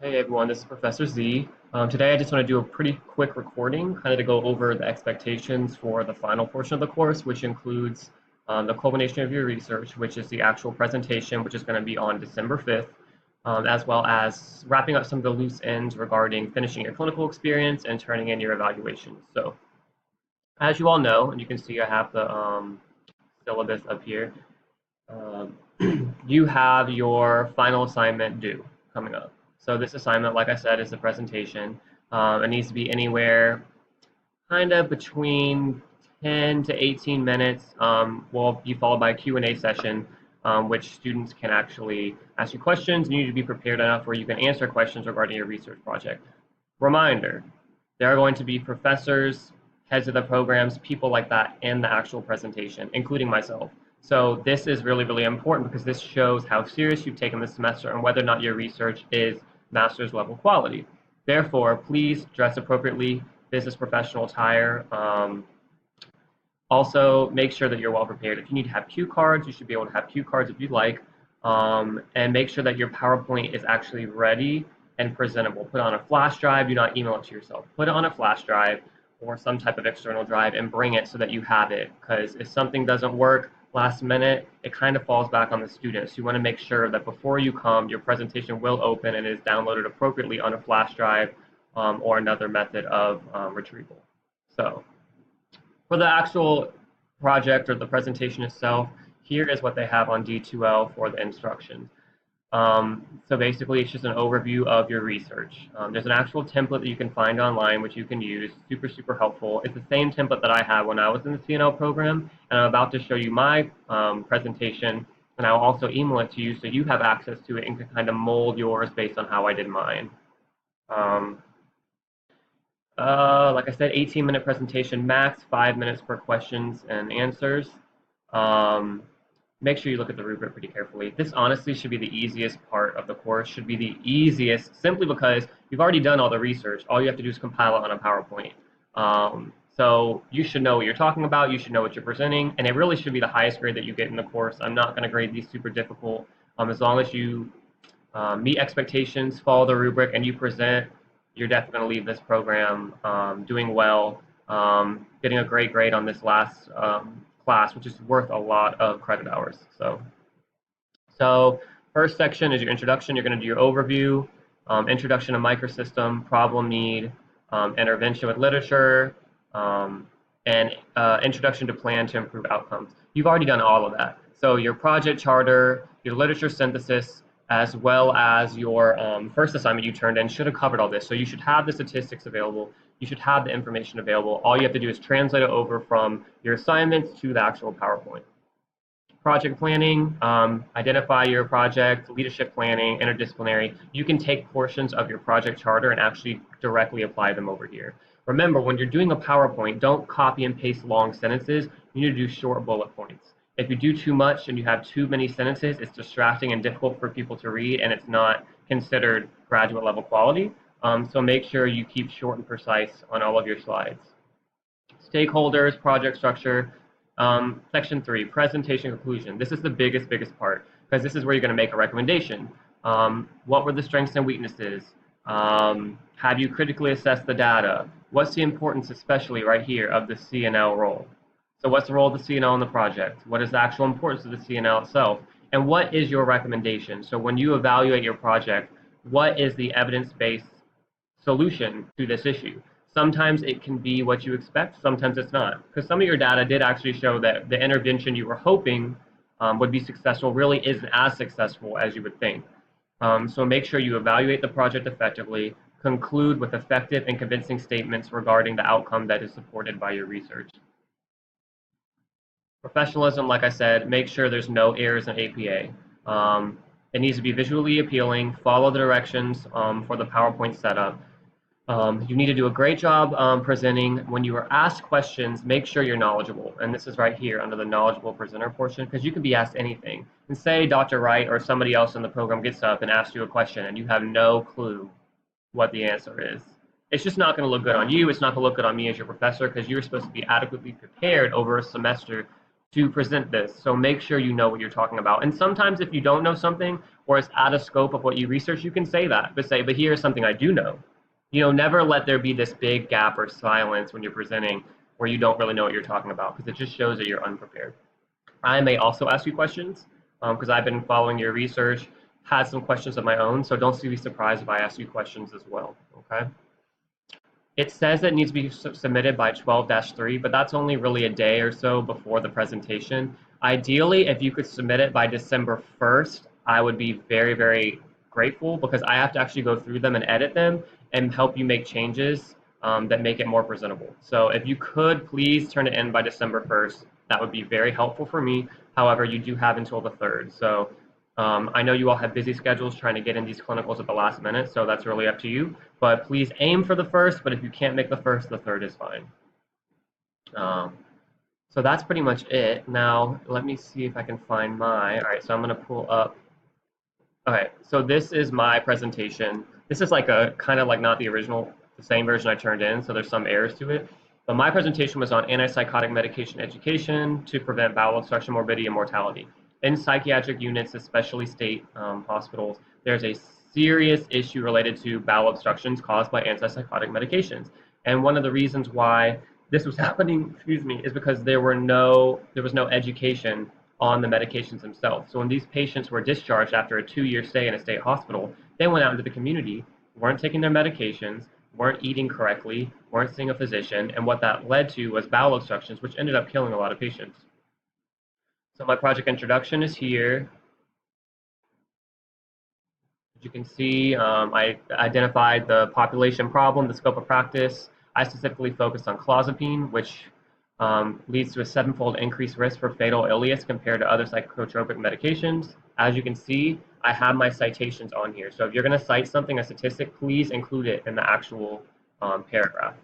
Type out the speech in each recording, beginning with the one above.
Hey everyone, this is Professor Z. Today I just want to do a pretty quick recording, kind of to go over the expectations for the final portion of the course, which includes the culmination of your research, which is the actual presentation, which is going to be on December 5th, as well as wrapping up some of the loose ends regarding finishing your clinical experience and turning in your evaluations. So, as you all know, and you can see I have the syllabus up here, um, you have your final assignment due coming up. So this assignment, like I said, is a presentation. It needs to be anywhere kind of between 10 to 18 minutes. Will be followed by a Q&A session, which students can actually ask you questions. You need to be prepared enough where you can answer questions regarding your research project. Reminder, there are going to be professors, heads of the programs, people like that in the actual presentation, including myself. So this is really, really important because this shows how serious you've taken this semester and whether or not your research is master's level quality. Therefore, please dress appropriately, business professional attire. Also, make sure that you're well prepared. If you need to have cue cards, you should be able to have cue cards if you'd like. And make sure that your PowerPoint is actually ready and presentable. Put it on a flash drive. Do not email it to yourself. Put it on a flash drive or some type of external drive and bring it so that you have it. Because if something doesn't work last minute, it kind of falls back on the students. You want to make sure that before you come, your presentation will open and is downloaded appropriately on a flash drive or another method of retrieval. So for the actual project or the presentation itself, here is what they have on D2L for the instructions. So basically, it's just an overview of your research. There's an actual template that you can find online, which you can use. Super, super helpful. It's the same template that I had when I was in the CNL program, and I'm about to show you my presentation, and I'll also email it to you so you have access to it and can kind of mold yours based on how I did mine. Like I said, 18-minute presentation max, 5 minutes per questions and answers. Make sure you look at the rubric pretty carefully. This honestly should be the easiest part of the course, should be the easiest simply because you've already done all the research. All you have to do is compile it on a PowerPoint. So you should know what you're talking about, you should know what you're presenting, and it really should be the highest grade that you get in the course. I'm not going to grade these super difficult. As long as you meet expectations, follow the rubric, and you present, you're definitely going to leave this program doing well, getting a great grade on this last class, which is worth a lot of credit hours. So first section is your introduction. You're going to do your overview, introduction to microsystem, problem need, intervention with literature, and introduction to plan to improve outcomes. You've already done all of that. So your project charter, your literature synthesis, as well as your first assignment you turned in should have covered all this. So you should have the statistics available. You should have the information available. All you have to do is translate it over from your assignments to the actual PowerPoint. Project planning, identify your project, leadership planning, interdisciplinary. You can take portions of your project charter and actually directly apply them over here. Remember, when you're doing a PowerPoint, don't copy and paste long sentences. You need to do short bullet points. If you do too much and you have too many sentences, it's distracting and difficult for people to read, and it's not considered graduate level quality. So make sure you keep short and precise on all of your slides. Stakeholders, project structure. Section 3, presentation conclusion. This is the biggest part because this is where you're going to make a recommendation. What were the strengths and weaknesses? Have you critically assessed the data? What's the importance, especially right here, of the CNL role? So what's the role of the CNL in the project? What is the actual importance of the CNL itself? And what is your recommendation? So when you evaluate your project, what is the evidence-based solution to this issue? Sometimes it can be what you expect, sometimes it's not. Because some of your data did actually show that the intervention you were hoping would be successful really isn't as successful as you would think. So make sure you evaluate the project effectively, conclude with effective and convincing statements regarding the outcome that is supported by your research. Professionalism, like I said, make sure there's no errors in APA. It needs to be visually appealing, follow the directions for the PowerPoint setup. You need to do a great job presenting. When you are asked questions, make sure you're knowledgeable. And this is right here under the knowledgeable presenter portion, because you can be asked anything. And say Dr. Wright or somebody else in the program gets up and asks you a question and you have no clue what the answer is. It's just not going to look good on you. It's not going to look good on me as your professor because you're supposed to be adequately prepared over a semester to present this. So make sure you know what you're talking about. And sometimes if you don't know something or it's out of scope of what you research, you can say that. But say, but here's something I do know. You know, never let there be this big gap or silence when you're presenting where you don't really know what you're talking about because it just shows that you're unprepared. I may also ask you questions because I've been following your research, had some questions of my own, so don't be surprised if I ask you questions as well, okay? It says it needs to be submitted by 12-3, but that's only really a day or so before the presentation. Ideally, if you could submit it by December 1st, I would be very, very grateful because I have to actually go through them and edit them and help you make changes that make it more presentable. So if you could please turn it in by December 1st, that would be very helpful for me. However, you do have until the 3rd. So I know you all have busy schedules trying to get in these clinicals at the last minute, so that's really up to you. But please aim for the 1st, but if you can't make the 1st, the 3rd is fine. So that's pretty much it. Now, let me see if I can find all right, so I'm going to pull up. Okay, so this is my presentation. This is like a kind of like not the original, the same version I turned in, so there's some errors to it. But my presentation was on antipsychotic medication education to prevent bowel obstruction, morbidity, and mortality. In psychiatric units, especially state hospitals, there's a serious issue related to bowel obstructions caused by antipsychotic medications. And one of the reasons why this was happening, excuse me, is because there was no education on the medications themselves. So when these patients were discharged after a 2-year stay in a state hospital, they went out into the community, weren't taking their medications, weren't eating correctly, weren't seeing a physician, and what that led to was bowel obstructions, which ended up killing a lot of patients. So my project introduction is here. As you can see, I identified the population problem, the scope of practice. I specifically focused on clozapine, which leads to a 7-fold increased risk for fatal ileus compared to other psychotropic medications. As you can see, I have my citations on here. So if you're going to cite something, a statistic, please include it in the actual paragraph.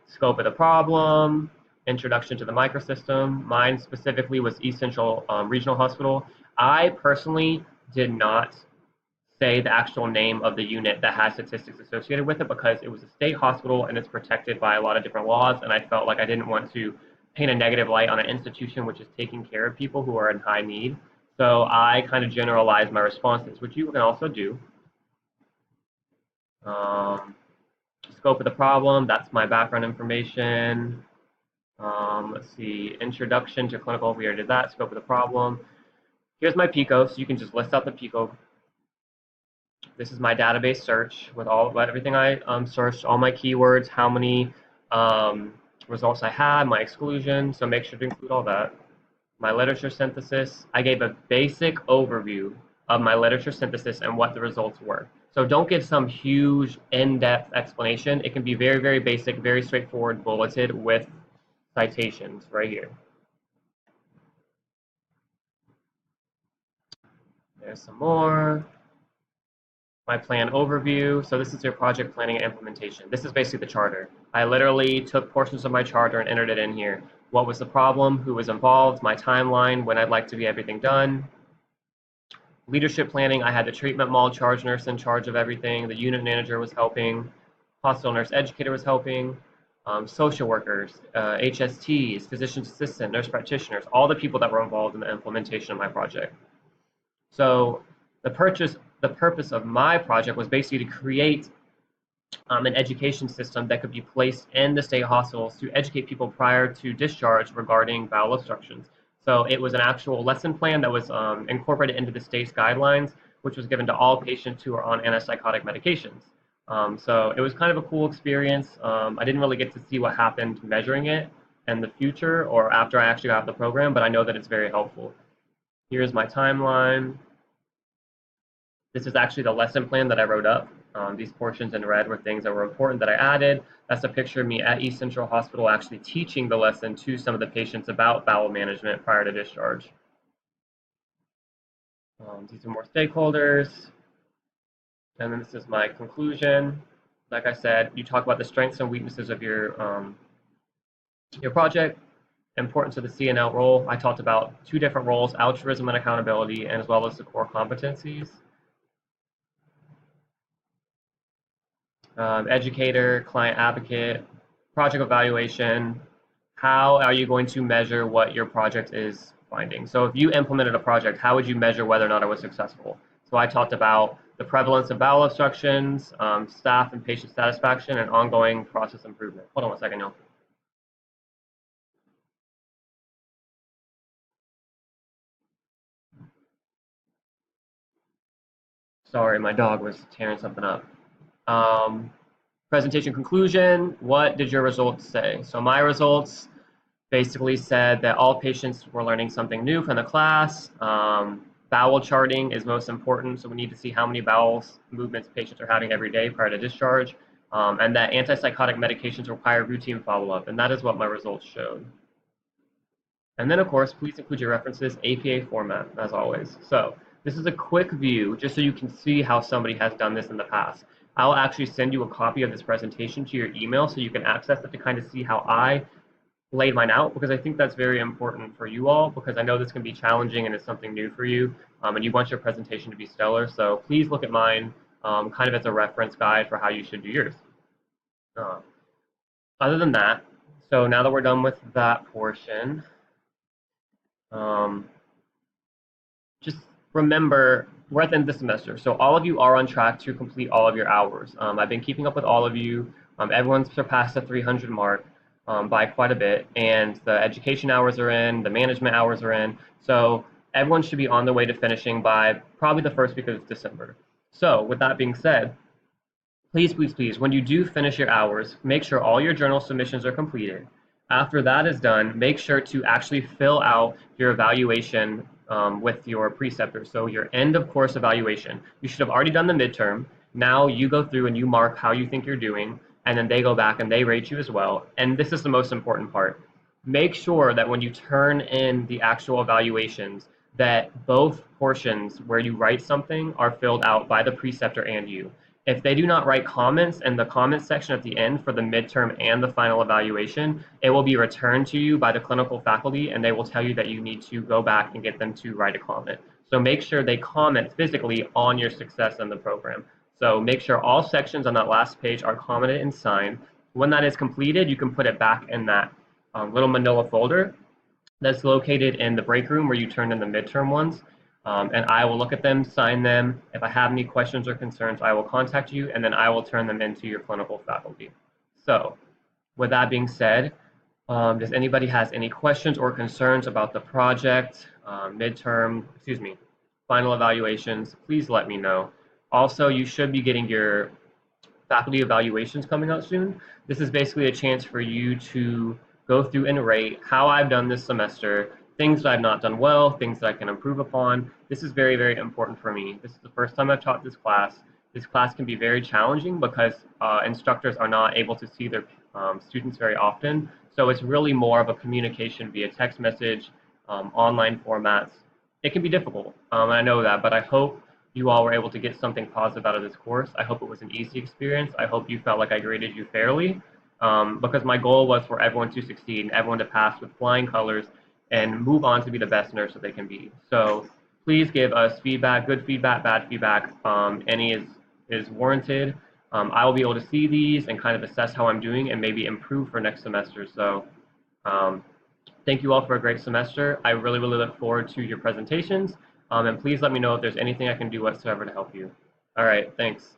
Scope of the problem, introduction to the microsystem. Mine specifically was East Central Regional Hospital. I personally did not say the actual name of the unit that has statistics associated with it because it was a state hospital and it's protected by a lot of different laws, and I felt like I didn't want to paint a negative light on an institution which is taking care of people who are in high need. So I kind of generalized my responses, which you can also do. Scope of the problem, that's my background information. Let's see, introduction to clinical, we already did that. Scope of the problem. Here's my PICO, so you can just list out the PICO. This is my database search with everything I searched, all my keywords, how many results I had, my exclusion, so make sure to include all that. My literature synthesis, I gave a basic overview of my literature synthesis and what the results were. So don't give some huge in-depth explanation. It can be very, very basic, very straightforward, bulleted with citations right here. There's some more. My plan overview. So this is your project planning and implementation. This is basically the charter. I literally took portions of my charter and entered it in here. What was the problem? Who was involved? My timeline, when I'd like to be everything done. Leadership planning, I had the treatment mall charge nurse in charge of everything. The unit manager was helping. Hospital nurse educator was helping. Social workers, HSTs, physician's assistant, nurse practitioners, all the people that were involved in the implementation of my project. So the purpose of my project was basically to create an education system that could be placed in the state hospitals to educate people prior to discharge regarding bowel obstructions. So it was an actual lesson plan that was incorporated into the state's guidelines, which was given to all patients who are on antipsychotic medications. So it was kind of a cool experience. I didn't really get to see what happened measuring it in the future or after I actually got the program, but I know that it's very helpful. Here's my timeline. This is actually the lesson plan that I wrote up. These portions in red were things that were important that I added. That's a picture of me at East Central Hospital actually teaching the lesson to some of the patients about bowel management prior to discharge. These are more stakeholders. And then this is my conclusion. Like I said, you talk about the strengths and weaknesses of your project, importance of the CNL role. I talked about 2 different roles, altruism and accountability, and as well as the core competencies. Educator, client advocate, project evaluation, how are you going to measure what your project is finding? So if you implemented a project, how would you measure whether or not it was successful? So I talked about the prevalence of bowel obstructions, staff and patient satisfaction, and ongoing process improvement. Hold on one second, y'all. Sorry, my dog was tearing something up. Um, Presentation conclusion, what did your results say? So my results basically said that all patients were learning something new from the class. Bowel charting is most important, so we need to see how many bowel movements patients are having every day prior to discharge, and that antipsychotic medications require routine follow-up, and that is what my results showed. And then, of course, please include your references, APA format, as always. So this is a quick view, just so you can see how somebody has done this in the past. I'll actually send you a copy of this presentation to your email so you can access it to kind of see how I laid mine out, because I think that's very important for you all, because I know this can be challenging and it's something new for you, and you want your presentation to be stellar. So please look at mine kind of as a reference guide for how you should do yours. Uh, Other than that, so now that we're done with that portion, um, just remember we're at the end of the semester, so all of you are on track to complete all of your hours. I've been keeping up with all of you. Everyone's surpassed the 300 mark by quite a bit, and the education hours are in, the management hours are in, so everyone should be on their way to finishing by probably the first week of December. So with that being said, please, please, please, when you do finish your hours, make sure all your journal submissions are completed. After that is done, make sure to actually fill out your evaluation with your preceptor. So your end of course evaluation. You should have already done the midterm. Now you go through and you mark how you think you're doing, and then they go back and they rate you as well. And this is the most important part. Make sure that when you turn in the actual evaluations, that both portions where you write something are filled out by the preceptor and you. If they do not write comments in the comments section at the end for the midterm and the final evaluation, it will be returned to you by the clinical faculty, and they will tell you that you need to go back and get them to write a comment. So make sure they comment physically on your success in the program. So make sure all sections on that last page are commented and signed. When that is completed, you can put it back in that little manila folder that's located in the break room where you turn in the midterm ones. And I will look at them, sign them. If I have any questions or concerns, I will contact you, and then I will turn them into your clinical faculty. So with that being said, does anybody has any questions or concerns about the project, final evaluations? Please let me know. Also, you should be getting your faculty evaluations coming out soon. This is basically a chance for you to go through and rate how I've done this semester, things that I've not done well, things that I can improve upon. This is very, very important for me. This is the first time I've taught this class. This class can be very challenging because instructors are not able to see their students very often. So it's really more of a communication via text message, online formats. It can be difficult, and I know that, but I hope you all were able to get something positive out of this course. I hope it was an easy experience. I hope you felt like I graded you fairly, because my goal was for everyone to succeed and everyone to pass with flying colors and move on to be the best nurse that they can be. So please give us feedback, good feedback, bad feedback. Any is warranted. I will be able to see these and kind of assess how I'm doing and maybe improve for next semester. So um, thank you all for a great semester. I really, really look forward to your presentations. And please let me know if there's anything I can do whatsoever to help you. All right, thanks.